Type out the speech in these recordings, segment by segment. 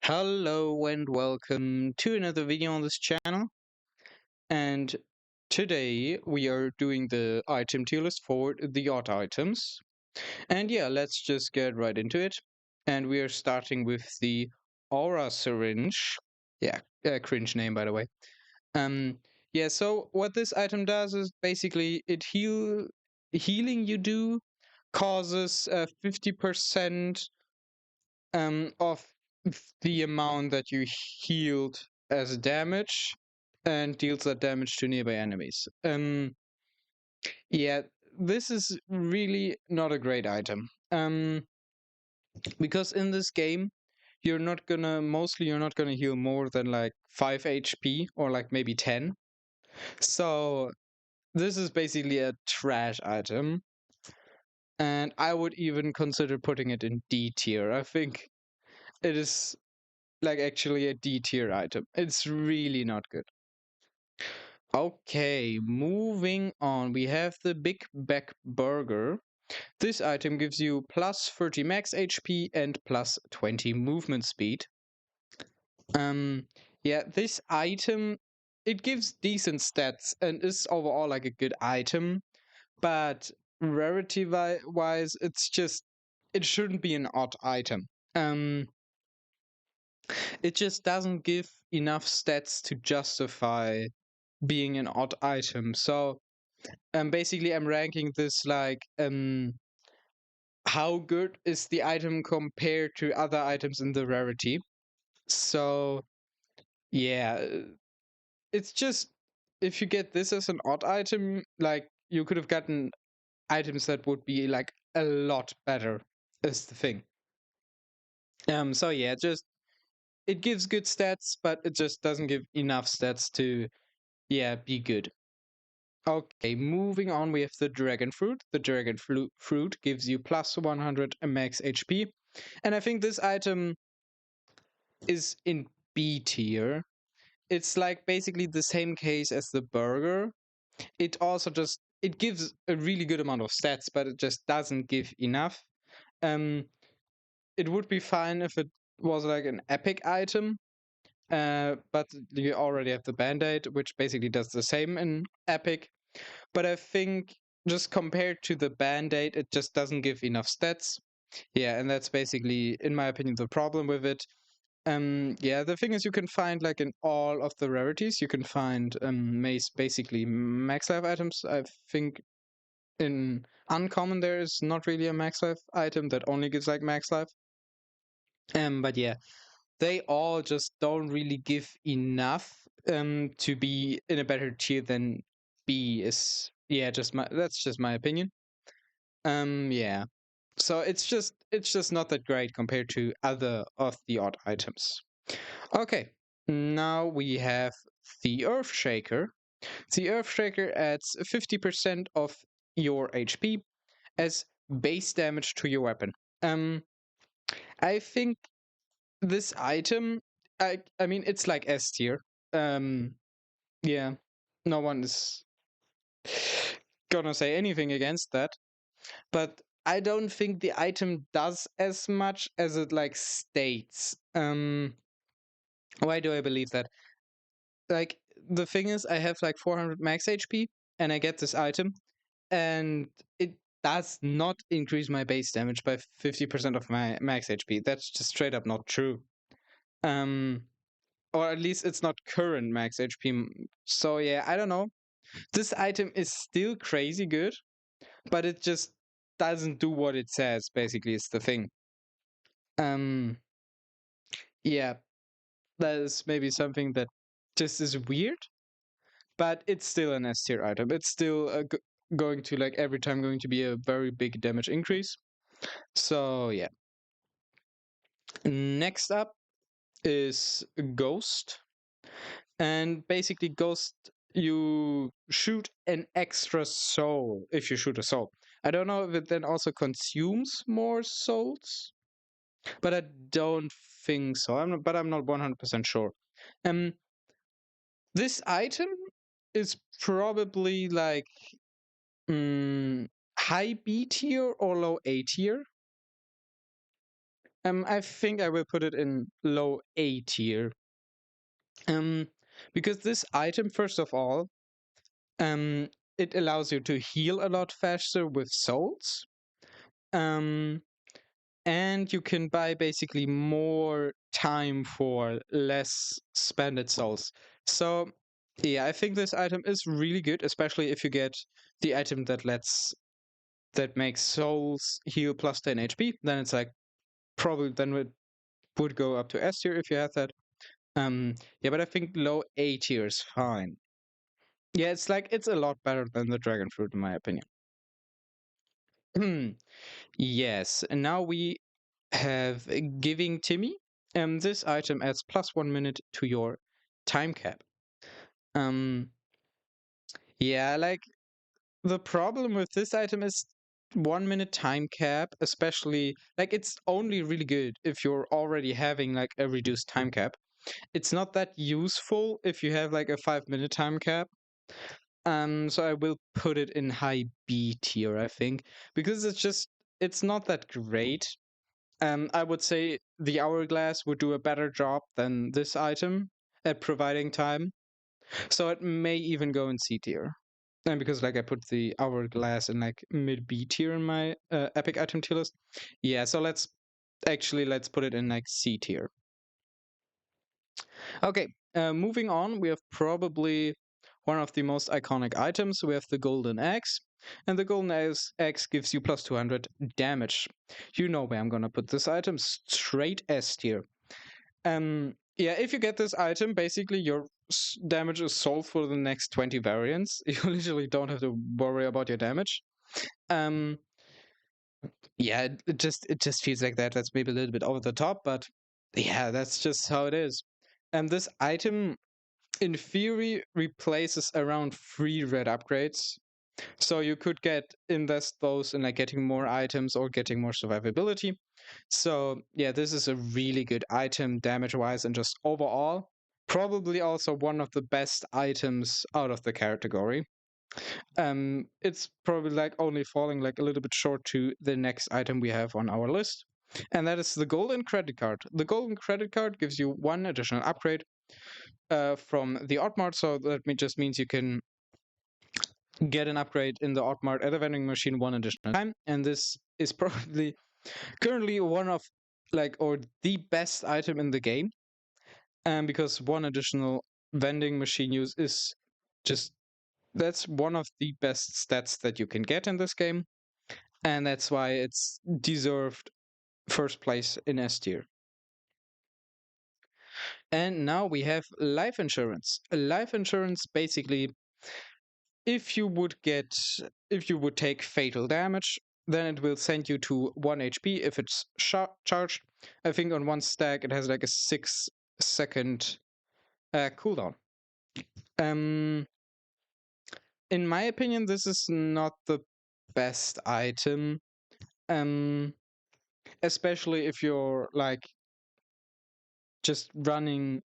Hello and welcome to another video on this channel. And today we are doing the item tier list for the odd items. And yeah, let's just get right into it. And we are starting with the Aura Syringe. Yeah, cringe name by the way. Um, yeah. So what this item does is basically healing you do causes 50% of the amount that you healed as damage and deals that damage to nearby enemies. Yeah, this is really not a great item. Because in this game, you're not gonna heal more than like 5 HP or like maybe 10. So this is basically a trash item. And I would even consider putting it in D tier. I think it is like actually a D tier item. It's really not good. Okay, moving on. We have the Big Back Burger. This item gives you plus 30 max HP and plus 20 movement speed. Yeah, this item it gives decent stats and is overall like a good item, but rarity wise, it shouldn't be an odd item. It just doesn't give enough stats to justify being an odd item. So basically I'm ranking this like how good is the item compared to other items in the rarity. So yeah, it's just if you get this as an odd item, like you could have gotten items that would be like a lot better is the thing. So yeah, just it gives good stats, but it just doesn't give enough stats to be good. Okay, moving on, we have the dragon fruit. The dragon fruit gives you plus 100 max HP. And I think this item is in B tier. It's like basically the same case as the burger. It also just it gives a really good amount of stats, but it just doesn't give enough. Um it would be fine if it was like an epic item. But you already have the band-aid, which basically does the same in epic. But I think just compared to the band-aid, it just doesn't give enough stats. Yeah, and that's basically, in my opinion, the problem with it. Yeah, the thing is you can find like in all of the rarities, you can find basically max life items. I think in uncommon there is not really a max life item that only gives like max life. But yeah, they all just don't really give enough to be in a better tier than B is. Yeah, that's just my opinion. Yeah. So it's just not that great compared to other of the odd items. Okay. Now we have the Earth Shaker. The Earth Shaker adds 50% of your HP as base damage to your weapon. I think this item I mean it's like S tier. Um yeah. No one is gonna say anything against that. But I don't think the item does as much as it like states. Why do I believe that? Like the thing is I have like 400 max HP and I get this item and it does not increase my base damage by 50% of my max HP. That's just straight up not true. Um or at least it's not current max HP. So yeah, I don't know. This item is still crazy good, but it just doesn't do what it says, basically, is the thing. Um yeah, that is maybe something that just is weird, but it's still an S tier item. It's still going to like every time going to be a very big damage increase. So yeah. Next up is Ghost. And basically, Ghost, you shoot an extra soul if you shoot a soul. I don't know if it then also consumes more souls, but I don't think so. I'm not 100% sure. Um, this item is probably like high B tier or low A tier. I think I will put it in low A tier. Um, because this item, first of all, um, it allows you to heal a lot faster with souls. Um, and you can buy basically more time for less spended souls. So yeah, I think this item is really good, especially if you get the item that makes souls heal plus 10 HP. Then it's like probably then it would go up to S tier if you have that. Yeah, but I think low A tier is fine. Yeah, it's a lot better than the dragon fruit in my opinion. Yes, and now we have giving Timmy. This item adds plus 1 minute to your time cap. Um, yeah, like the problem with this item is 1 minute time cap, especially like it's only really good if you're already having like a reduced time cap. It's not that useful if you have like a 5 minute time cap. So I will put it in high B tier, I think, because it's not that great. I would say the hourglass would do a better job than this item at providing time. So it may even go in C tier. And because like I put the hourglass in like mid B tier in my epic item tier list. Yeah, so let's put it in like C tier. Okay, moving on, we have probably one of the most iconic items. We have the golden axe, and the golden axe gives you plus 200 damage. You know where I'm gonna put this item, straight S tier. Yeah, if you get this item, basically your damage is solved for the next 20 variants. You literally don't have to worry about your damage. Um, yeah, it just feels like that. That's maybe a little bit over the top, but yeah, that's just how it is. And this item in theory replaces around 3 red upgrades. So you could invest those in like getting more items or getting more survivability. So yeah, this is a really good item damage wise and just overall. Probably also one of the best items out of the category. It's probably like only falling like a little bit short to the next item we have on our list. And that is the golden credit card. The golden credit card gives you one additional upgrade from the Oddmart. So that just means you can get an upgrade in the Oddmart at a vending machine one additional time. And this is probably currently one of like or the best item in the game. Because one additional vending machine use is just that's one of the best stats that you can get in this game. And that's why it's deserved first place in S tier. And now we have life insurance. Life insurance basically if you would take fatal damage, then it will send you to 1 HP if it's charged. I think on one stack it has like a 6 second cooldown. Um, in my opinion, this is not the best item. Especially if you're like just running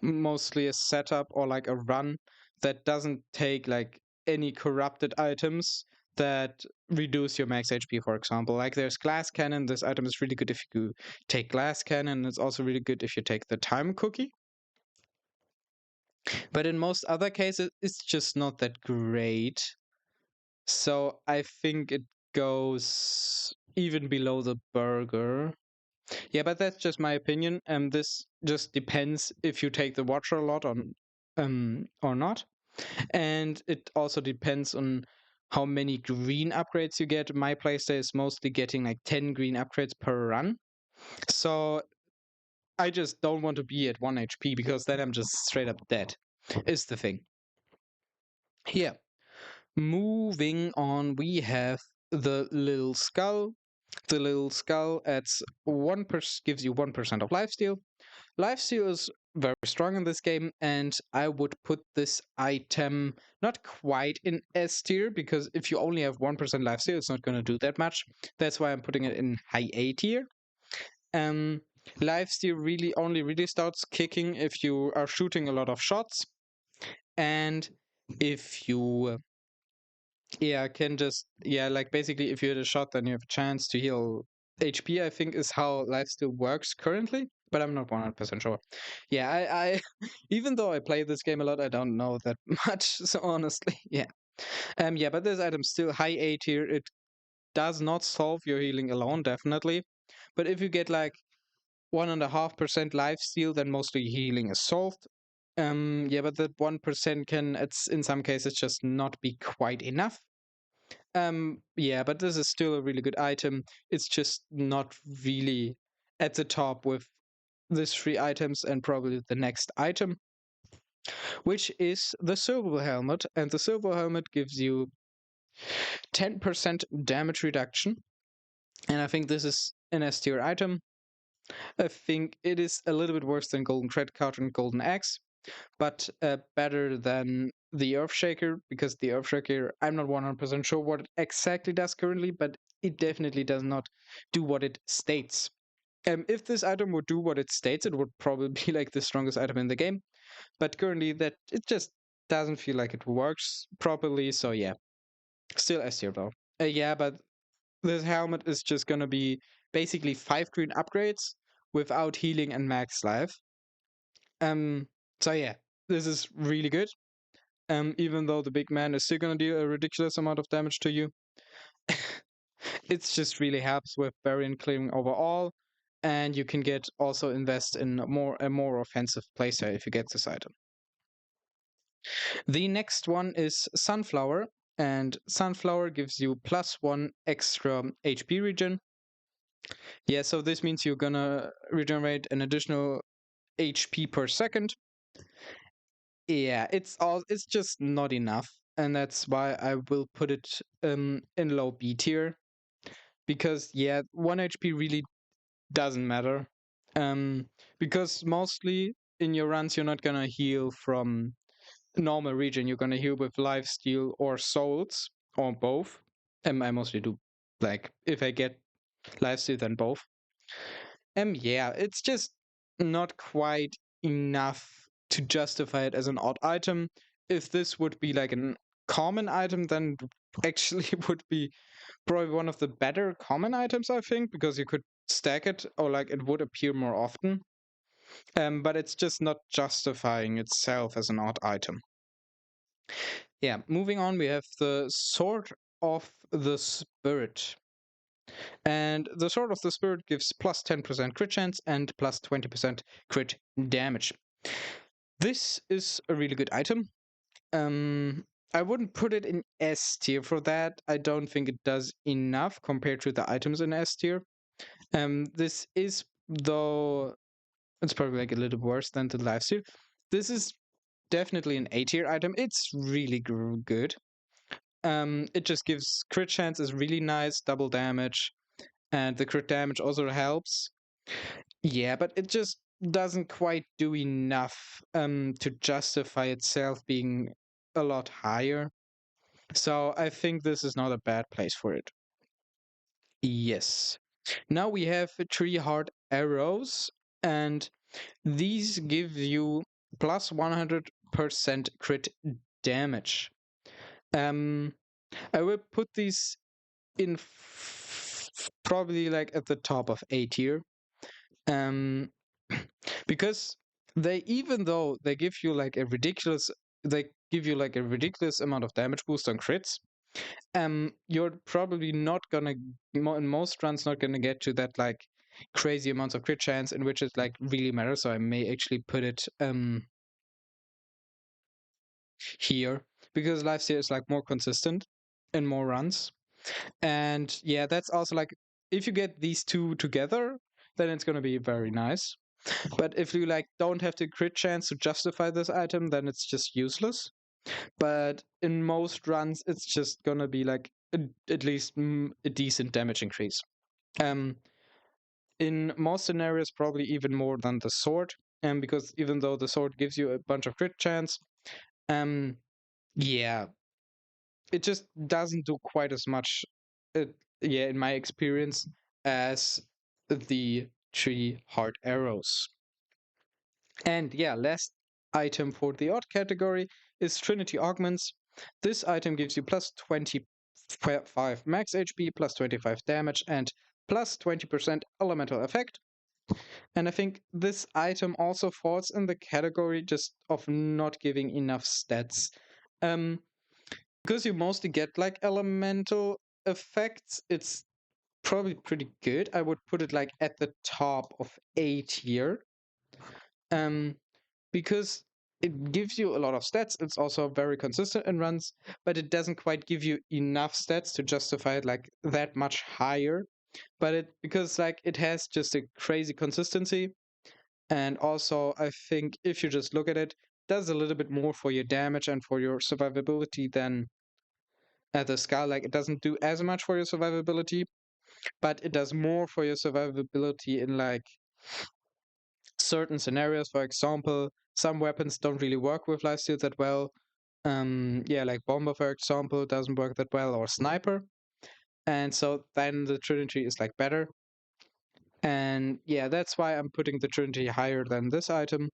mostly a setup or like a run that doesn't take like any corrupted items that reduce your max HP, for example. Like there's glass cannon. This item is really good if you take glass cannon. It's also really good if you take the time cookie. But in most other cases, it's just not that great. So I think it goes even below the burger. Yeah, but that's just my opinion. This just depends if you take the watcher a lot on or not. And it also depends on how many green upgrades you get. My playstyle is mostly getting like 10 green upgrades per run. So I just don't want to be at 1 HP because then I'm just straight up dead, is the thing. Yeah. Moving on, we have the little skull. The little skull adds 1% gives you 1% of lifesteal. Lifesteal is very strong in this game, and I would put this item not quite in S tier because if you only have 1% lifesteal, it's not going to do that much. That's why I'm putting it in high A tier. Um, Lifesteal really starts kicking if you are shooting a lot of shots, and if you like basically if you hit a shot, then you have a chance to heal HP, I think, is how lifesteal works currently, but I'm not 100% sure. Yeah, I even though I play this game a lot, I don't know that much. So honestly, yeah. Yeah, but this item's still high A tier. It does not solve your healing alone, definitely. But if you get like 1.5% lifesteal, then mostly healing is solved. Yeah, but that 1% can, it's in some cases just not be quite enough. Yeah, but this is still a really good item. It's just not really at the top with these three items and probably the next item, which is the silver helmet. And the silver helmet gives you 10% damage reduction. And I think this is an S tier item. I think it is a little bit worse than Golden Credit Card and Golden Axe, but better than the Earthshaker, because the Earthshaker, I'm not 100% sure what it exactly does currently, but it definitely does not do what it states. If this item would do what it states, it would probably be like the strongest item in the game, but currently that it just doesn't feel like it works properly, so yeah, still S tier though. Yeah, but this helmet is just gonna be basically 5 green upgrades without healing and max life. So yeah, this is really good. Even though the big man is still gonna deal a ridiculous amount of damage to you, it's just really helps with variant clearing overall, and you can get also invest in a more offensive playstyle if you get this item. The next one is Sunflower, and Sunflower gives you +1 extra HP regen. Yeah, so this means you're gonna regenerate an additional HP per second. Yeah, it's just not enough, and that's why I will put it in low B tier, because yeah, 1 HP really doesn't matter. Because mostly in your runs you're not gonna heal from normal regen, you're gonna heal with lifesteal or souls or both. I mostly do, like, if I get lifesteal then both. Yeah, it's just not quite enough to justify it as an odd item. If this would be like a common item, then actually would be probably one of the better common items, I think, because you could stack it or like it would appear more often. But it's just not justifying itself as an odd item. Yeah, moving on, we have the Sword of the Spirit. And the Sword of the Spirit gives +10% crit chance and +20% crit damage. This is a really good item. I wouldn't put it in S tier for that. I don't think it does enough compared to the items in S tier. This is, though, it's probably like a little worse than the lifesteal. This is definitely an A tier item. It's really good. It just gives crit chance, is really nice, double damage, and the crit damage also helps. Yeah, but it just doesn't quite do enough to justify itself being a lot higher. So I think this is not a bad place for it. Yes. Now we have 3 hard arrows, and these give you +100% crit damage. I will put these in probably like at the top of A tier. Because they, even though they give you like a ridiculous, they give you like a ridiculous amount of damage boost on crits, you're probably not gonna, in most runs, not gonna get to that like crazy amounts of crit chance in which it like really matters. So I may actually put it here, because lifesteal is like more consistent in more runs. And yeah, that's also like, if you get these two together, then it's gonna be very nice. But if you like don't have the crit chance to justify this item, then it's just useless. But in most runs, it's just gonna be like at least a decent damage increase. In most scenarios, probably even more than the sword. Because even though the sword gives you a bunch of crit chance, yeah, it just doesn't do quite as much. Yeah, in my experience, as the 3 hard arrows. And yeah, last item for the odd category is Trinity Augments. This item gives you +25 max HP, +25 damage, and plus 20% elemental effect. And I think this item also falls in the category just of not giving enough stats. Um, because you mostly get like elemental effects, it's probably pretty good. I would put it like at the top of A tier. Um, because it gives you a lot of stats. It's also very consistent in runs, but it doesn't quite give you enough stats to justify it like that much higher. But it because like it has just a crazy consistency, and also I think if you just look at it, does a little bit more for your damage and for your survivability than the Skull. Like it doesn't do as much for your survivability, but it does more for your survivability in like certain scenarios. For example, some weapons don't really work with lifesteal that well. Yeah, like Bomber, for example, doesn't work that well, or Sniper. And so then the Trinity is like better. And yeah, that's why I'm putting the Trinity higher than this item.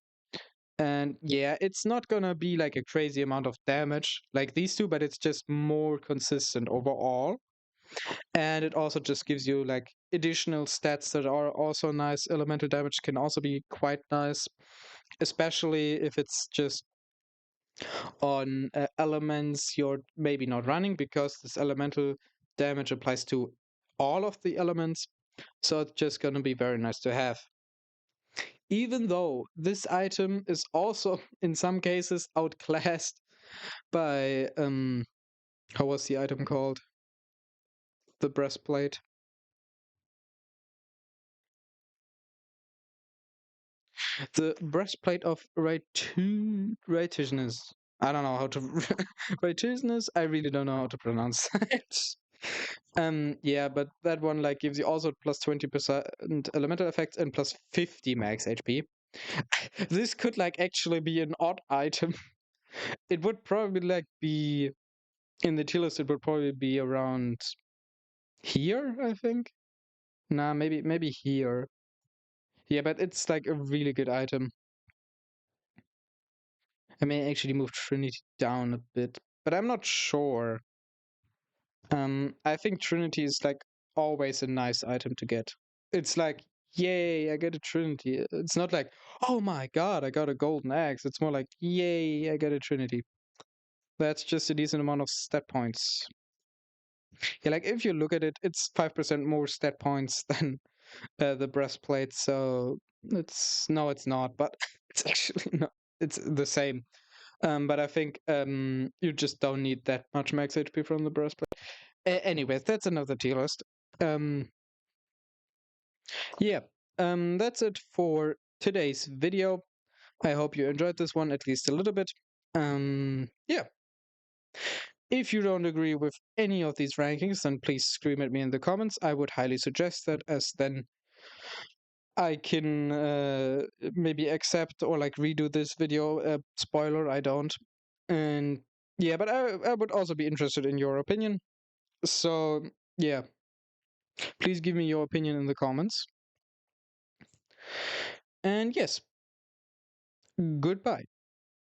And yeah, it's not gonna be like a crazy amount of damage like these two, but it's just more consistent overall. And it also just gives you like additional stats that are also nice. Elemental damage can also be quite nice, especially if it's just on elements you're maybe not running, because this elemental damage applies to all of the elements. So it's just going to be very nice to have. Even though this item is also in some cases outclassed by how was the item called? The breastplate. The breastplate of righteousness. I don't know how to righteousness. I really don't know how to pronounce it. Yeah, but that one like gives you also plus 20% elemental effects and plus 50 max HP. This could like actually be an odd item. It would probably like be in the tier list. It would probably be around here, I think. Nah, maybe here. Yeah, but it's like a really good item. I may actually move Trinity down a bit, but I'm not sure. I think Trinity is like always a nice item to get. It's like, yay, I get a Trinity. It's not like, oh my god, I got a golden axe. It's more like, yay, I get a Trinity. That's just a decent amount of stat points. Yeah, like if you look at it, it's 5% more stat points than the breastplate. So it's no, it's not, but it's actually not. It's the same. But I think you just don't need that much max HP from the breastplate. Anyways, that's another tier list. Um, yeah, that's it for today's video. I hope you enjoyed this one at least a little bit. Yeah. If you don't agree with any of these rankings, then please scream at me in the comments. I would highly suggest that, as then I can maybe accept or like redo this video. Spoiler, I don't. And yeah, but I would also be interested in your opinion. So yeah, please give me your opinion in the comments. And yes, goodbye.